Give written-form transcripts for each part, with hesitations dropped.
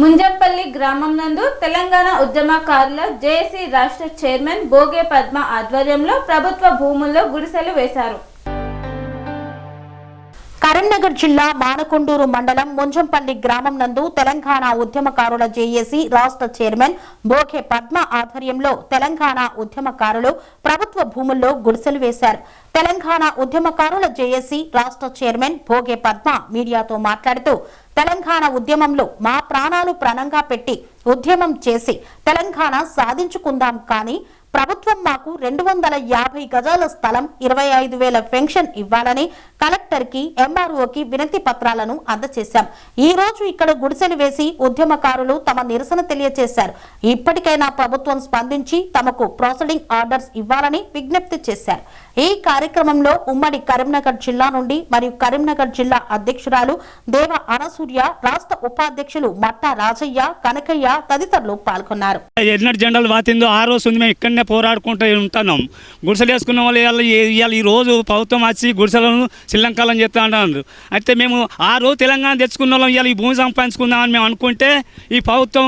ముంజంపల్లి గ్రామం నందు తెలంగాణ ఉద్యమకారుల జేఏసీ రాష్ట్ర చైర్మన్ భోగే పద్మ ఆధ్వర్యంలో ప్రభుత్వ భూముల్లో గుడిసెలు వేశారు. కరీంనగర్ జిల్లా మానకొండూరు మండలం ముంజంపల్లి గ్రామం నందు తెలంగాణ ఉద్యమకారుల జేఏసీ రాష్ట్ర చైర్మన్ భోగే పద్మ ఆధ్వర్యంలో తెలంగాణ ఉద్యమకారులు ప్రభుత్వ భూముల్లో గుడిసెలు వేశారు. తెలంగాణ ఉద్యమకారుల జేఏసీ రాష్ట్ర చైర్మన్ భోగే పద్మ మీడియాతో మాట్లాడుతూ తెలంగాణ ఉద్యమంలో మా ప్రాణాలు ప్రాణంగా పెట్టి ఉద్యమం చేసి తెలంగాణ సాధించుకుందాం, కానీ ప్రభుత్వం మాకు 250 గజాల స్థలం 25,000 పెన్షన్ ఇవ్వాలని కలెక్టర్కి ఎంఆర్ఓకి వినతి పత్రాలను అందజేశాం. ఈ రోజు ఇక్కడ గుడిసెలు వేసి ఉద్యమకారులు తమ నిరసన తెలియజేశారు. ఇప్పటికైనా ప్రభుత్వం స్పందించి తమకు ప్రొసీడింగ్ ఆర్డర్స్ ఇవ్వాలని విజ్ఞప్తి చేశారు. ఈ కార్యక్రమంలో ఉమ్మడి కరీంనగర్ జిల్లా నుండి మరియు కరీంనగర్ జిల్లా అధ్యక్షురాలు దేవ అనసూర్య, రాష్ట్ర ఉపాధ్యక్షులు మట్టా రాజయ్య, కనకయ్య తదితరులు పాల్గొన్నారు. పోరాడుకుంటూ ఉంటున్నాం. గుడిసెలు వేసుకున్న వాళ్ళు ఇవాళ ఈ రోజు ప్రభుత్వం వచ్చి గుడిసెలను శ్రీలంకలం చేస్తూ అంటున్నారు. అయితే మేము ఆ రోజు తెలంగాణ తెచ్చుకున్న వాళ్ళం ఇవాళ ఈ భూమి సంపాదించుకుందామని మేము అనుకుంటే ఈ ప్రభుత్వం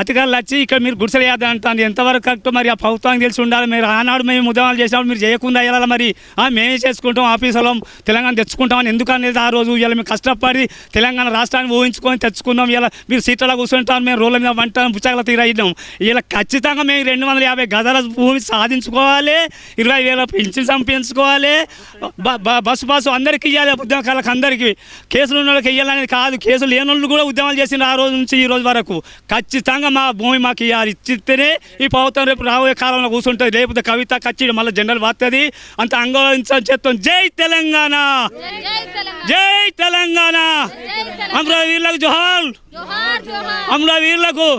అధికారులు వచ్చి ఇక్కడ మీరు గుడిసెలు వేద్దామంటారు. ఎంతవరకు కరెక్ట్ మరి ఆ ప్రభుత్వానికి తెలిసి ఉండాలి. మీరు ఆనాడు మేము ఉద్యమాలు చేసినప్పుడు మీరు చేయకుండా వెళ్ళాలి. మరి మేమే చేసుకుంటాం, ఆఫీసులో తెలంగాణ తెచ్చుకుంటామని ఎందుకు అనేది ఆ రోజు ఇవాళ మేము కష్టపడి తెలంగాణ రాష్ట్రాన్ని ఊహించుకొని తెచ్చుకున్నాం. ఇలా మీరు సీట్లలో కూర్చుంటాం, మేము రోడ్ల మీద వంట పుచ్చగల తీరైనాం. ఇలా ఖచ్చితంగా మేము 250 గజాల భూమి సాధించుకోవాలి, 20,000 పెన్షన్ సంపించుకోవాలి, బస్సు అందరికీ ఇవ్వాలి, ఉద్యమకారులకు అందరికీ. కేసులు ఉన్న వాళ్ళకి ఇవ్వాలనేది కాదు, కేసులు లేని వాళ్ళు కూడా ఉద్యమాలు చేసిన ఆ రోజు నుంచి ఈ రోజు వరకు ఖచ్చితంగా మా భూమి మాకు ఇవ్వాలి. ఇచ్చితేనే ఈ ప్రభుత్వం రేపు రాబోయే కాలంలో కూర్చుంటుంది. రేపు కవిత కచ్చి మళ్ళీ జనరల్ వస్తుంది. అంత అంగోళించని చేస్తాం. జై తెలంగాణ, జై తెలంగాణ, అమరవీరులకు జోహార్, అమరవీరులకు,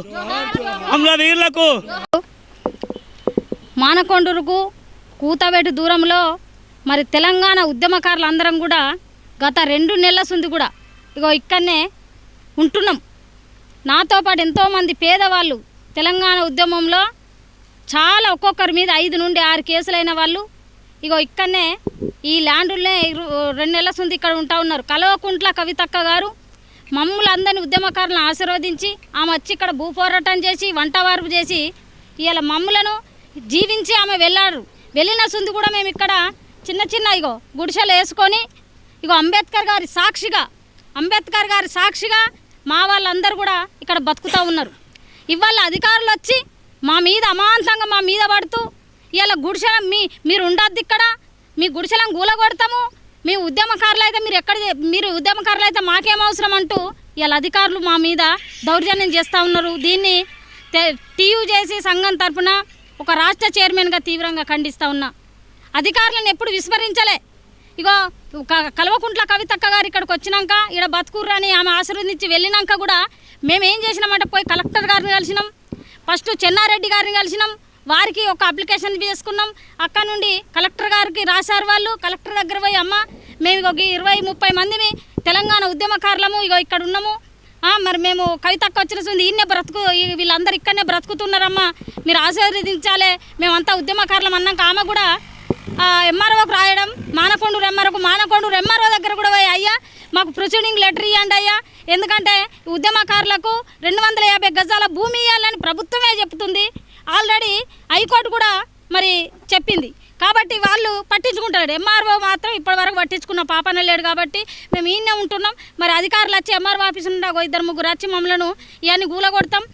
అమరవీరులకు. మానకొండూరుకు కూతవేటి దూరంలో మరి తెలంగాణ ఉద్యమకారులు అందరం కూడా గత 2 నెలల సుంది కూడా ఇగో ఇక్కడనే ఉంటున్నాం. నాతో పాటు ఎంతోమంది పేదవాళ్ళు తెలంగాణ ఉద్యమంలో చాలా ఒక్కొక్కరి మీద 5 నుండి 6 కేసులైన వాళ్ళు ఇగో ఇక్కడనే ఈ ల్యాండ్లనే 2 నెలల సుంది ఇక్కడ ఉంటా ఉన్నారు. కల్వకుంట్ల కవితక్క గారు మమ్మల్ని అందరినీ ఉద్యమకారులను ఆశీర్వదించి ఆమె వచ్చి ఇక్కడ భూ పోరాటం చేసి వంట వార్పు చేసి ఇవాళ మమ్మలను జీవించి ఆమె వెళ్ళిన సుంది కూడా మేము ఇక్కడ చిన్న ఇగో గుడిసెలు వేసుకొని ఇగో అంబేద్కర్ గారి సాక్షిగా మా వాళ్ళందరూ కూడా ఇక్కడ బతుకుతూ ఉన్నారు. ఇవాళ అధికారులు వచ్చి మా మీద అమాంతంగా మా మీద పడుతూ ఇవాళ గుడిసెల మీరు ఉండద్దు, ఇక్కడ మీ గుడిసెలను గూలగొడతాము, మీ ఉద్యమకారులు అయితే మీరు ఉద్యమకారులు అయితే మాకేం అవసరం అంటూ ఇవాళ అధికారులు మా మీద దౌర్జన్యం చేస్తూ ఉన్నారు. దీన్ని టీయూజేసీ సంఘం తరఫున ఒక రాష్ట్ర చైర్మన్గా తీవ్రంగా ఖండిస్తూ ఉన్నా. అధికారులను ఎప్పుడు విస్మరించలే. ఇగో కల్వకుంట్ల కవితక్క గారు ఇక్కడికి వచ్చినాక ఇక్కడ బతుకుర్రని ఆమె ఆశీర్వదించి వెళ్ళినాక కూడా మేము ఏం చేసినామంటే పోయి కలెక్టర్ గారిని కలిసినాం, ఫస్ట్ చెన్నారెడ్డి గారిని కలిసినాం, వారికి ఒక అప్లికేషన్ చేసుకున్నాం. అక్కడ నుండి కలెక్టర్ గారికి రాశారు వాళ్ళు. కలెక్టర్ దగ్గర పోయి అమ్మ మేము ఇగో 20-30 మందిని తెలంగాణ ఉద్యమకారులము ఇగో ఇక్కడ ఉన్నాము, మరి మేము కవితక్క వచ్చిన ఈయన్నే వీళ్ళందరూ ఇక్కడనే బ్రతుకుతున్నారమ్మా, మీరు ఆశీర్వదించాలి, మేమంతా ఉద్యమకారులం అన్నాక ఆమె కూడా ఎంఆర్ఓకి రాయడం, మానకొండూరు ఎంఆర్ఓ దగ్గర కూడా పోయి అయ్యా మాకు ప్రొసీడింగ్ లెటర్ ఇవ్వండి అయ్యా, ఎందుకంటే ఉద్యమకారులకు 250 గజాల భూమి ఇవ్వాలని ప్రభుత్వమే చెప్తుంది. ఆల్రెడీ హైకోర్టు కూడా మరి చెప్పింది. కాబట్టి వాళ్ళు పట్టించుకుంటారు. ఎంఆర్ఓ మాత్రం ఇప్పటివరకు పట్టించుకున్న పాపన లేడు. కాబట్టి మేము ఈయనే ఉంటున్నాం. మరి అధికారులు వచ్చి ఎంఆర్ఓ ఆఫీస్ నుండి 2-3 వచ్చి మమ్మల్ని ఇవన్నీ గూలగొడతాం,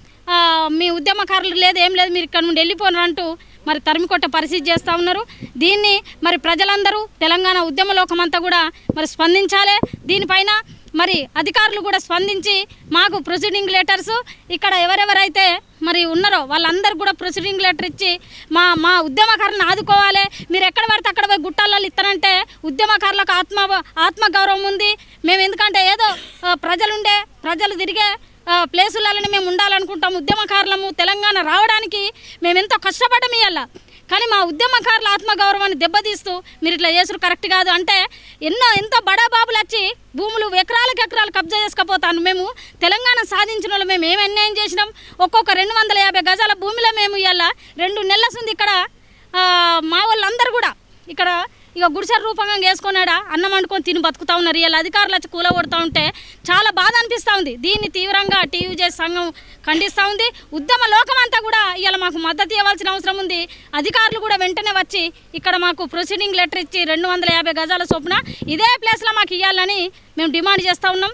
మీ ఉద్యమకారులు లేదు ఏం లేదు మీరు ఇక్కడ నుండి వెళ్ళిపోయినారు అంటూ మరి తరిమికొట్ట పరిస్థితి చేస్తూ ఉన్నారు. దీన్ని మరి ప్రజలందరూ తెలంగాణ ఉద్యమ లోకమంతా కూడా మరి స్పందించాలి. దీనిపైన మరి అధికారులు కూడా స్పందించి మాకు ప్రొసీడింగ్ లెటర్స్ ఇక్కడ ఎవరెవరైతే మరి ఉన్నారో వాళ్ళందరూ కూడా ప్రొసీడింగ్ లెటర్ ఇచ్చి మా ఉద్యమకారులను ఆదుకోవాలి. మీరు ఎక్కడ పడితే అక్కడ పోయి గుట్టాలలో ఇస్తానంటే ఉద్యమకారులకు ఆత్మగౌరవం ఉంది. మేము ఎందుకంటే ఏదో ప్రజలు తిరిగే ప్లేసులలోనే మేము ఉండాలనుకుంటాం. ఉద్యమకారులము తెలంగాణ రావడానికి మేము ఎంతో కష్టపడ్డాము ఇవాళ. కానీ మా ఉద్యమకారుల ఆత్మగౌరవాన్ని దెబ్బతీస్తూ మీరు ఇట్లా చేసుడు కరెక్ట్ కాదు అంటే ఎంతో బడా బాబులు వచ్చి భూములు ఎకరాలకు కబ్జా చేసుకపోతాను. మేము తెలంగాణ సాధించిన వాళ్ళు మేము ఏమి అన్యాయం చేసినాం. ఒక్కొక్క 250 గజాల భూమిలో మేము ఇవాళ 2 నెలల సుంది ఇక్కడ మా వాళ్ళందరూ కూడా ఇక్కడ ఇక గుడిసెల రూపంగా వేసుకున్నాడా అన్నం వండుకొని తిని బతుకుతా ఉన్నారు. ఇలా అధికారులు వచ్చి కూలగొడతా ఉంటే చాలా బాధ అనిపిస్తూ ఉంది. దీన్ని తీవ్రంగా టీయూజే సంఘం ఖండిస్తూ ఉంది. ఉద్యమ లోకం అంతా కూడా ఇలా మాకు మద్దతు ఇవ్వాల్సిన అవసరం ఉంది. అధికారులు కూడా వెంటనే వచ్చి ఇక్కడ మాకు ప్రొసీడింగ్ లెటర్ ఇచ్చి 250 గజాల చొప్పున ఇదే ప్లేస్లో మాకు ఇవ్వాలని మేము డిమాండ్ చేస్తూ ఉన్నాం.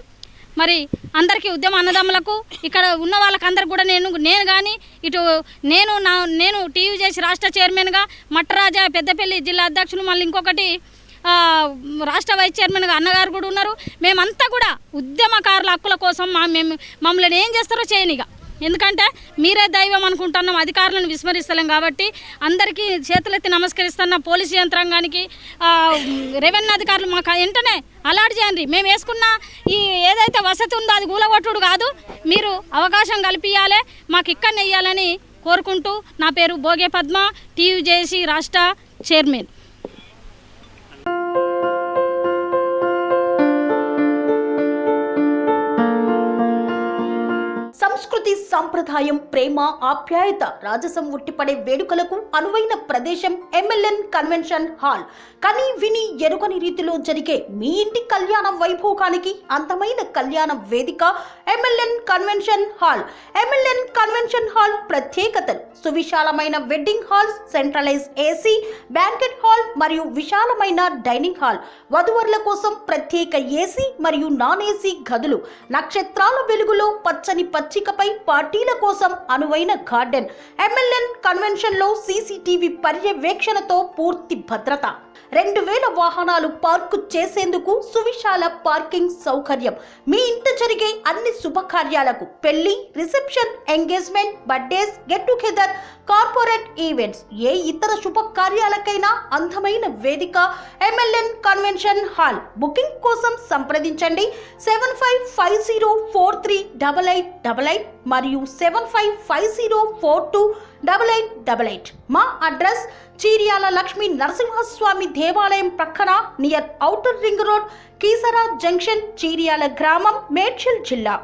మరి అందరికీ ఉద్యమ అన్నదమ్ములకు ఇక్కడ ఉన్న వాళ్ళకందరికి కూడా నేను కానీ ఇటు నేను టీయూజేసీ రాష్ట్ర చైర్మన్గా మట్టరాజా పెద్దపల్లి జిల్లా అధ్యక్షులు, మళ్ళీ ఇంకొకటి రాష్ట్ర వైస్ చైర్మన్గా అన్నగారు కూడా ఉన్నారు. మేమంతా కూడా ఉద్యమకారుల హక్కుల కోసం మమ్మల్ని ఏం చేస్తారో చేయనిగా, ఎందుకంటే మీరే దైవం అనుకుంటున్నాం, అధికారులను విస్మరిస్తలేం. కాబట్టి అందరికీ చేతులెత్తి నమస్కరిస్తున్న పోలీసు యంత్రాంగానికి, రెవెన్యూ అధికారులు మాకు వెంటనే అలర్ట్ చేయండి. మేము వేసుకున్న ఈ ఏదైతే వసతి ఉందో అది గూలగొట్టుడు కాదు, మీరు అవకాశం కల్పించాలి, మాకు ఇక్కడనే ఇవ్వాలని కోరుకుంటూ నా పేరు బోగే పద్మ, టీయూజేసీ రాష్ట్ర చైర్మన్. సంస్కృతి, సంప్రదాయం, ప్రేమ, ఆప్యాయత, రాజసం ఉట్టిపడే వేడుకలకు అనువైన ప్రదేశం ఎంఎల్ఎన్ కన్వెన్షన్ హాల్. కని విని ఎరుగని రీతిలో జరిగే మీ ఇంటి కళ్యాణ వైభోగానికి అందమైన కళ్యాణ వేదిక MLN convention hall. MLN convention hall ప్రత్యేకతలు: సువిశాలమైన wedding halls, centralise AC banquet hall మరియు విశాలమైన డైనింగ్ హాల్, వధువరుల కోసం ప్రత్యేక ఏసీ మరియు నాన్ ఏసీ గదులు, నక్షత్రాల వెలుగులో పచ్చని పచ్చికపై పార్టీల కోసం అనువైన గార్డెన్. ఎంఎల్ఎన్ కన్వెన్షన్ లో సీసీటీవీ పర్యవేక్షణతో పూర్తి భద్రత, 2000 వాహనాలు పార్కు చేసేందుకు సువిశాల పార్కింగ్ సౌకర్యం. మీ ఇంట జరిగే అన్ని శుభకార్యాలకు, పెళ్లి, reception, engagement, birthdays, get together, corporate events, ఏ ఇతర శుభకార్యాలకైనా అందమైన వేదిక ఎంఎల్ఎన్ కన్వెన్షన్ హాల్. బుకింగ్ కోసం సంప్రదించండి 7550438888 మరియు 7550428888. మా అడ్రస్ చీర్యాల లక్ష్మీ నరసింహస్వామి దేవాలయం ప్రక్కన, near outer ring road, Keesara junction, Cheeryal గ్రామం, మేడ్చల్ జిల్లా.